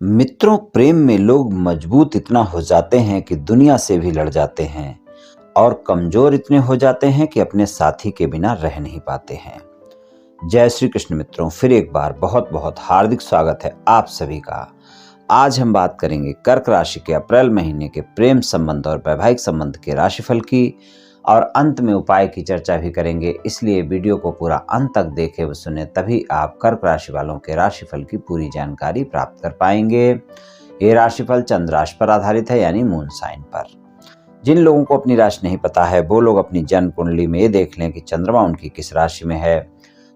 मित्रों, प्रेम में लोग मजबूत इतना हो जाते हैं कि दुनिया से भी लड़ जाते हैं और कमजोर इतने हो जाते हैं कि अपने साथी के बिना रह नहीं पाते हैं। जय श्री कृष्ण मित्रों, फिर एक बार बहुत बहुत हार्दिक स्वागत है आप सभी का। आज हम बात करेंगे कर्क राशि के अप्रैल महीने के प्रेम संबंध और वैवाहिक संबंध के राशिफल की और अंत में उपाय की चर्चा भी करेंगे। इसलिए वीडियो को पूरा अंत तक देखें व सुने, तभी आप कर्क राशि वालों के राशिफल की पूरी जानकारी प्राप्त कर पाएंगे। ये राशिफल चंद्र राशि पर आधारित है, यानी मून साइन पर। जिन लोगों को अपनी राशि नहीं पता है वो लोग अपनी जन्म कुंडली में ये देख लें कि चंद्रमा उनकी किस राशि में है।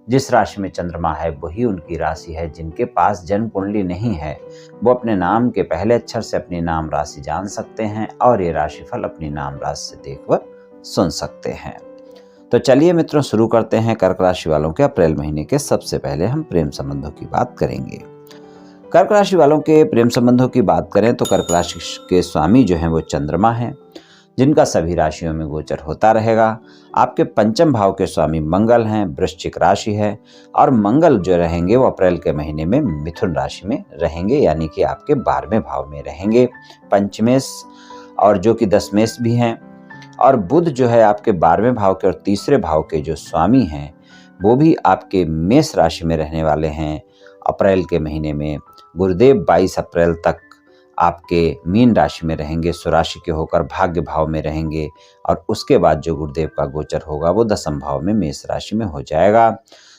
जिस राशि में चंद्रमा है वही उनकी राशि है। जिनके पास जन्म कुंडली नहीं है वो अपने नाम के पहले अक्षर से अपनी नाम राशि जान सकते हैं और ये राशिफल अपनी नाम राशि से देखकर सुन सकते हैं। तो चलिए मित्रों, शुरू करते हैं। कर्क राशि वालों के अप्रैल महीने के सबसे पहले हम प्रेम संबंधों की बात करेंगे। कर्क राशि वालों के प्रेम संबंधों की बात करें तो कर्क राशि के स्वामी जो हैं वो चंद्रमा हैं, जिनका सभी राशियों में गोचर होता रहेगा। आपके पंचम भाव के स्वामी मंगल हैं, वृश्चिक राशि है, और मंगल जो रहेंगे वो अप्रैल के महीने में मिथुन राशि में रहेंगे, यानी कि आपके 12वें भाव में रहेंगे, पंचमेश और जो कि दशमेश भी हैं। और बुध जो है आपके 12वें भाव के और तीसरे भाव के जो स्वामी हैं वो भी आपके मेष राशि में रहने वाले हैं अप्रैल के महीने में। गुरुदेव 22 अप्रैल तक आपके मीन राशि में रहेंगे, स्वराशि के होकर भाग्य भाव में रहेंगे, और उसके बाद जो गुरुदेव का गोचर होगा वो दशम भाव में मेष राशि में हो जाएगा।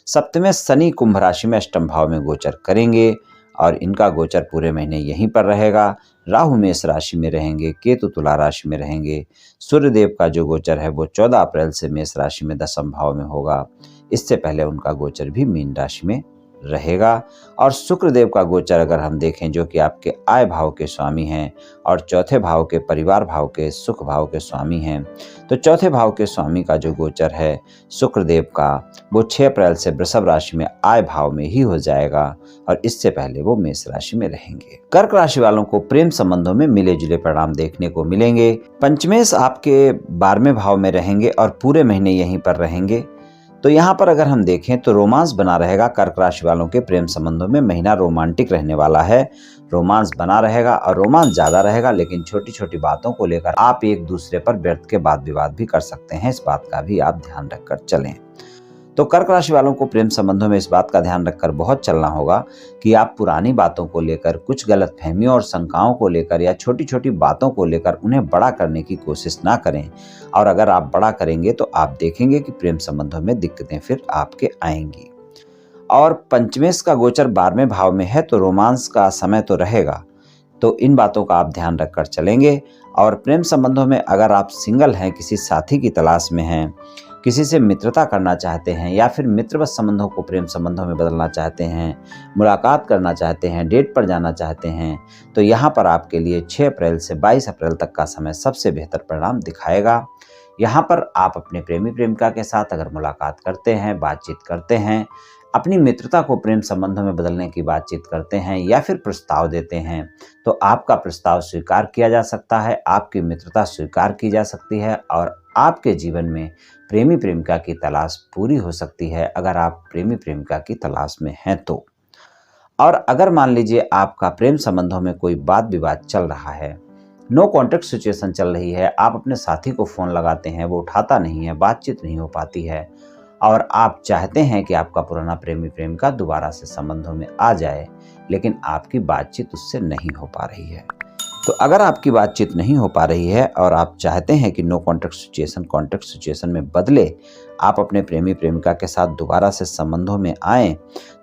सप्तमें शनि कुंभ राशि में अष्टम भाव में गोचर करेंगे और इनका गोचर पूरे महीने यहीं पर रहेगा। राहु मेष राशि में रहेंगे, केतु तुला राशि में रहेंगे। सूर्यदेव का जो गोचर है वो 14 अप्रैल से मेष राशि में दशम भाव में होगा। इससे पहले उनका गोचर भी मीन राशि में रहेगा। और शुक्रदेव का गोचर अगर हम देखें, जो कि आपके आय भाव के स्वामी हैं और चौथे भाव के परिवार भाव के सुख भाव के स्वामी हैं, तो चौथे भाव के स्वामी का जो गोचर है शुक्रदेव का वो 6 अप्रैल से वृषभ राशि में आय भाव में ही हो जाएगा और इससे पहले वो मेष राशि में रहेंगे। कर्क राशि वालों को प्रेम संबंधों में मिले जुले परिणाम देखने को मिलेंगे। पंचमेश आपके 12वें भाव में रहेंगे और पूरे महीने यहीं पर रहेंगे। तो यहाँ पर अगर हम देखें तो रोमांस बना रहेगा। कर्क राशि वालों के प्रेम संबंधों में महीना रोमांटिक रहने वाला है। रोमांस बना रहेगा और रोमांस ज्यादा रहेगा, लेकिन छोटी छोटी बातों को लेकर आप एक दूसरे पर व्यर्थ के वाद विवाद भी कर सकते हैं। इस बात का भी आप ध्यान रखकर चलें। तो कर्क राशि वालों को प्रेम संबंधों में इस बात का ध्यान रखकर बहुत चलना होगा कि आप पुरानी बातों को लेकर, कुछ गलत फहमियों और शंकाओं को लेकर या छोटी छोटी बातों को लेकर उन्हें बड़ा करने की कोशिश ना करें। और अगर आप बड़ा करेंगे तो आप देखेंगे कि प्रेम संबंधों में दिक्कतें फिर आपके आएंगी। और पंचमेश का गोचर 12वें भाव में है, तो रोमांस का समय तो रहेगा। तो इन बातों का आप ध्यान रखकर चलेंगे। और प्रेम संबंधों में अगर आप सिंगल हैं, किसी साथी की तलाश में हैं, किसी से मित्रता करना चाहते हैं या फिर मित्रवत संबंधों को प्रेम संबंधों में बदलना चाहते हैं, मुलाकात करना चाहते हैं, डेट पर जाना चाहते हैं, तो यहाँ पर आपके लिए 6 अप्रैल से 22 अप्रैल तक का समय सबसे बेहतर परिणाम दिखाएगा। यहाँ पर आप अपने प्रेमी प्रेमिका के साथ अगर मुलाकात करते हैं, बातचीत करते हैं, अपनी मित्रता को प्रेम संबंधों में बदलने की बातचीत करते हैं या फिर प्रस्ताव देते हैं, तो आपका प्रस्ताव स्वीकार किया जा सकता है, आपकी मित्रता स्वीकार की जा सकती है और आपके जीवन में प्रेमी प्रेमिका की तलाश पूरी हो सकती है, अगर आप प्रेमी प्रेमिका की तलाश में हैं तो। और अगर मान लीजिए आपका प्रेम संबंधों में कोई वाद विवाद चल रहा है, नो कॉन्टेक्ट सिचुएशन चल रही है, आप अपने साथी को फोन लगाते हैं, वो उठाता नहीं है, बातचीत नहीं हो पाती है, और आप चाहते हैं कि आपका पुराना प्रेमी प्रेमिका दोबारा से संबंधों में आ जाए, लेकिन आपकी बातचीत उससे नहीं हो पा रही है। तो अगर आपकी बातचीत नहीं हो पा रही है और आप चाहते हैं कि नो कॉन्टेक्ट सिचुएशन में बदले, आप अपने प्रेमी प्रेमिका के साथ दोबारा से संबंधों में आएं,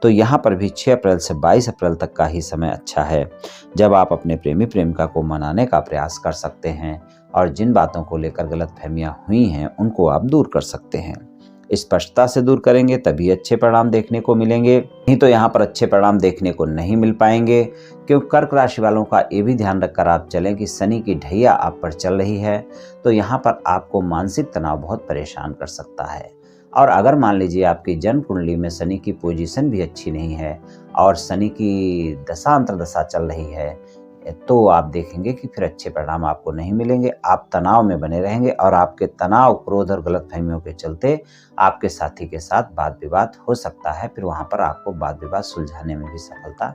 तो यहाँ पर भी 6 अप्रैल से 22 अप्रैल तक का ही समय अच्छा है, जब आप अपने प्रेमी प्रेमिका को मनाने का प्रयास कर सकते हैं और जिन बातों को लेकर गलतफहमियां हुई हैं उनको आप दूर कर सकते हैं। स्पष्टता से दूर करेंगे तभी अच्छे परिणाम देखने को मिलेंगे, नहीं तो यहाँ पर अच्छे परिणाम देखने को नहीं मिल पाएंगे। क्योंकि कर्क राशि वालों का ये भी ध्यान रखकर आप चलें कि शनि की ढैया आप पर चल रही है, तो यहाँ पर आपको मानसिक तनाव बहुत परेशान कर सकता है। और अगर मान लीजिए आपकी जन्म कुंडली में शनि की पोजीशन भी अच्छी नहीं है और शनि की दशा अंतर्दशा चल रही है, तो आप देखेंगे कि फिर अच्छे परिणाम आपको नहीं मिलेंगे। आप तनाव में बने रहेंगे और आपके तनाव, क्रोध और गलतफहमियों के चलते आपके साथी के साथ वाद विवाद हो सकता है। फिर वहां पर आपको वाद विवाद सुलझाने में भी सफलता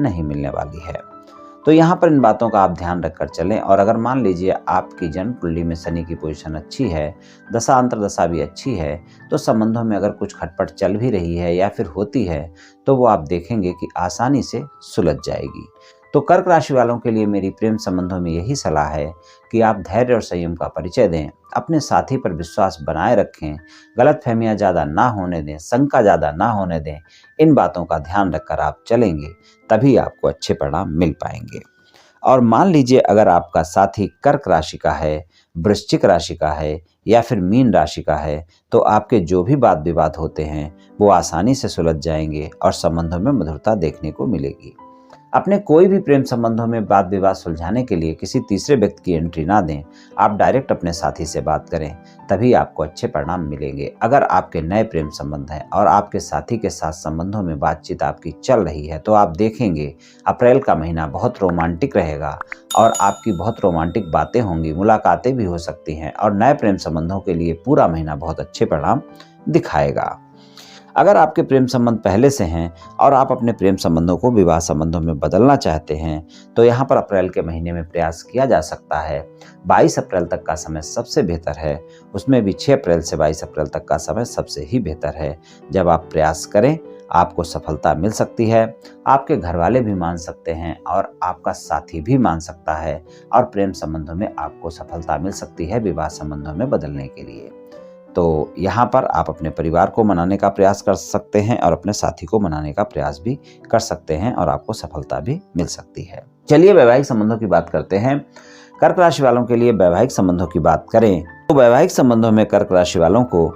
नहीं मिलने वाली है। तो यहाँ पर इन बातों का आप ध्यान रखकर चलें। और अगर मान लीजिए आपकी जन्म कुंडली में शनि की पोजीशन अच्छी है, दशा अंतर्दशा भी अच्छी है, तो संबंधों में अगर कुछ खटपट चल भी रही है या फिर होती है तो वो आप देखेंगे कि आसानी से सुलझ जाएगी। तो कर्क राशि वालों के लिए मेरी प्रेम संबंधों में यही सलाह है कि आप धैर्य और संयम का परिचय दें, अपने साथी पर विश्वास बनाए रखें, गलतफहमियां ज़्यादा ना होने दें, शंका ज़्यादा ना होने दें। इन बातों का ध्यान रखकर आप चलेंगे तभी आपको अच्छे परिणाम मिल पाएंगे। और मान लीजिए अगर आपका साथी कर्क राशि का है, वृश्चिक राशि का है या फिर मीन राशि का है, तो आपके जो भी वाद विवाद होते हैं वो आसानी से सुलझ जाएंगे और संबंधों में मधुरता देखने को मिलेगी। अपने कोई भी प्रेम संबंधों में वाद विवाद सुलझाने के लिए किसी तीसरे व्यक्ति की एंट्री ना दें। आप डायरेक्ट अपने साथी से बात करें, तभी आपको अच्छे परिणाम मिलेंगे। अगर आपके नए प्रेम संबंध हैं और आपके साथी के साथ संबंधों में बातचीत आपकी चल रही है, तो आप देखेंगे अप्रैल का महीना बहुत रोमांटिक रहेगा और आपकी बहुत रोमांटिक बातें होंगी, मुलाकातें भी हो सकती हैं और नए प्रेम संबंधों के लिए पूरा महीना बहुत अच्छे परिणाम दिखाएगा। अगर आपके प्रेम संबंध पहले से हैं और आप अपने प्रेम संबंधों को विवाह संबंधों में बदलना चाहते हैं, तो यहाँ पर अप्रैल के महीने में प्रयास किया जा सकता है। 22 अप्रैल तक का समय सबसे बेहतर है, उसमें भी 6 अप्रैल से 22 अप्रैल तक का समय सबसे ही बेहतर है। जब आप प्रयास करें आपको सफलता मिल सकती है, आपके घर वाले भी मान सकते हैं और आपका साथी भी मान सकता है और प्रेम संबंधों में आपको सफलता मिल सकती है विवाह संबंधों में बदलने के लिए। तो यहाँ पर आप अपने परिवार को मनाने का प्रयास कर सकते हैं और अपने साथी को मनाने का प्रयास भी कर सकते हैं और आपको सफलता भी मिल सकती है। चलिए वैवाहिक संबंधों की बात करते हैं। कर्क राशि वालों के लिए वैवाहिक संबंधों की बात करें तो वैवाहिक संबंधों में कर्क राशि वालों को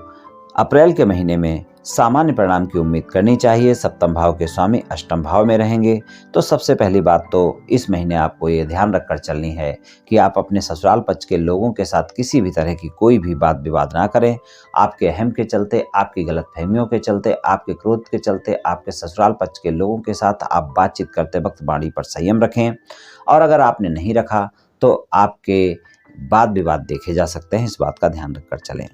अप्रैल के महीने में सामान्य परिणाम की उम्मीद करनी चाहिए। सप्तम भाव के स्वामी अष्टम भाव में रहेंगे, तो सबसे पहली बात तो इस महीने आपको ये ध्यान रखकर चलनी है कि आप अपने ससुराल पक्ष के लोगों के साथ किसी भी तरह की कोई भी बात विवाद ना करें। आपके अहम के चलते, आपकी गलतफहमियों के चलते, आपके क्रोध के चलते, आपके ससुराल पक्ष के लोगों के साथ आप बातचीत करते वक्त वाणी पर संयम रखें। और अगर आपने नहीं रखा तो आपके वाद विवाद देखे जा सकते हैं, इस बात का ध्यान रखकर चलें।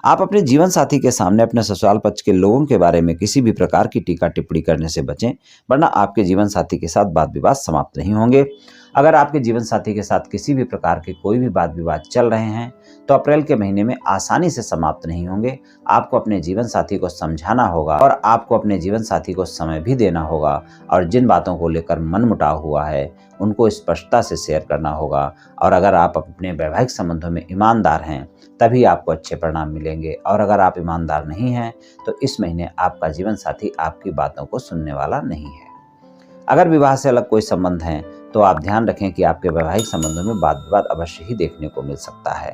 आप अपने जीवन साथी के सामने अपने ससुराल पक्ष के लोगों के बारे में किसी भी प्रकार की टीका टिप्पणी करने से बचें, वरना आपके जीवन साथी के साथ वाद विवाद समाप्त नहीं होंगे। अगर आपके जीवन साथी के साथ किसी भी प्रकार के कोई भी वाद विवाद चल रहे हैं तो अप्रैल के महीने में आसानी से समाप्त नहीं होंगे। आपको अपने जीवन साथी को समझाना होगा और आपको अपने जीवन साथी को समय भी देना होगा और जिन बातों को लेकर मनमुटाव हुआ है उनको स्पष्टता से शेयर करना होगा। और अगर आप अपने वैवाहिक संबंधों में ईमानदार हैं तभी आपको अच्छे परिणाम मिलेंगे, और अगर आप ईमानदार नहीं हैं तो इस महीने आपका जीवन साथी आपकी बातों को सुनने वाला नहीं है। अगर विवाह से अलग कोई संबंध है तो आप ध्यान रखें कि आपके वैवाहिक संबंधों में वाद विवाद अवश्य ही देखने को मिल सकता है।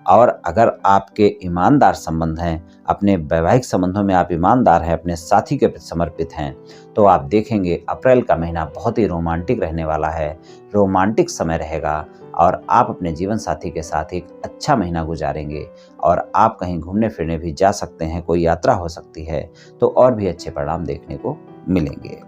और अगर आपके ईमानदार संबंध हैं, अपने वैवाहिक संबंधों में आप ईमानदार हैं, अपने साथी के प्रति समर्पित हैं, तो आप देखेंगे अप्रैल का महीना बहुत ही रोमांटिक रहने वाला है, रोमांटिक समय रहेगा और आप अपने जीवन साथी के साथ एक अच्छा महीना गुजारेंगे और आप कहीं घूमने फिरने भी जा सकते हैं, कोई यात्रा हो सकती है, तो और भी अच्छे परिणाम देखने को मिलेंगे।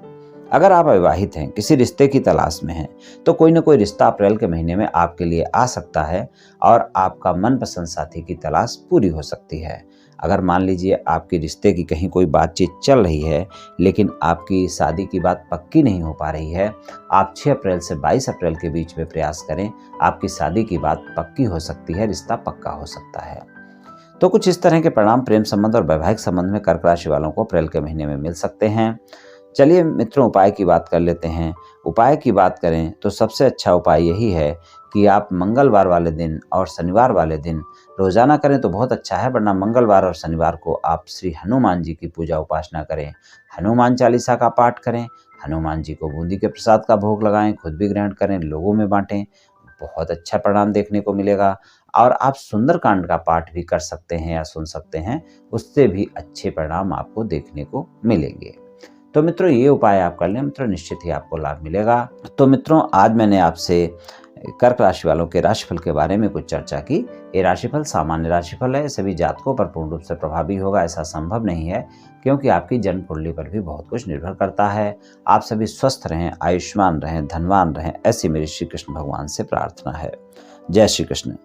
अगर आप अविवाहित हैं, किसी रिश्ते की तलाश में हैं, तो कोई ना कोई रिश्ता अप्रैल के महीने में आपके लिए आ सकता है और आपका मनपसंद साथी की तलाश पूरी हो सकती है। अगर मान लीजिए आपके रिश्ते की कहीं कोई बातचीत चल रही है लेकिन आपकी शादी की बात पक्की नहीं हो पा रही है, आप 6 अप्रैल से 22 अप्रैल के बीच में प्रयास करें, आपकी शादी की बात पक्की हो सकती है, रिश्ता पक्का हो सकता है। तो कुछ इस तरह के परिणाम प्रेम संबंध और वैवाहिक संबंध में कर्क राशि वालों को अप्रैल के महीने में मिल सकते हैं। चलिए मित्रों, उपाय की बात कर लेते हैं। उपाय की बात करें तो सबसे अच्छा उपाय यही है कि आप मंगलवार वाले दिन और शनिवार वाले दिन रोजाना करें तो बहुत अच्छा है, वरना मंगलवार और शनिवार को आप श्री हनुमान जी की पूजा उपासना करें, हनुमान चालीसा का पाठ करें, हनुमान जी को बूंदी के प्रसाद का भोग लगाएं, खुद भी ग्रहण करें, लोगों में बांटें, बहुत अच्छा परिणाम देखने को मिलेगा। और आप सुंदरकांड का पाठ भी कर सकते हैं या सुन सकते हैं, उससे भी अच्छे परिणाम आपको देखने को मिलेंगे। तो मित्रों, ये उपाय आप कर लें मित्रों, निश्चित ही आपको लाभ मिलेगा। तो मित्रों, आज मैंने आपसे कर्क राशि वालों के राशिफल के बारे में कुछ चर्चा की। ये राशिफल सामान्य राशिफल है, सभी जातकों पर पूर्ण रूप से प्रभावी होगा ऐसा संभव नहीं है, क्योंकि आपकी जन्म कुंडली पर भी बहुत कुछ निर्भर करता है। आप सभी स्वस्थ रहें, आयुष्मान रहें, धनवान रहें, ऐसी मेरी श्री कृष्ण भगवान से प्रार्थना है। जय श्री कृष्ण।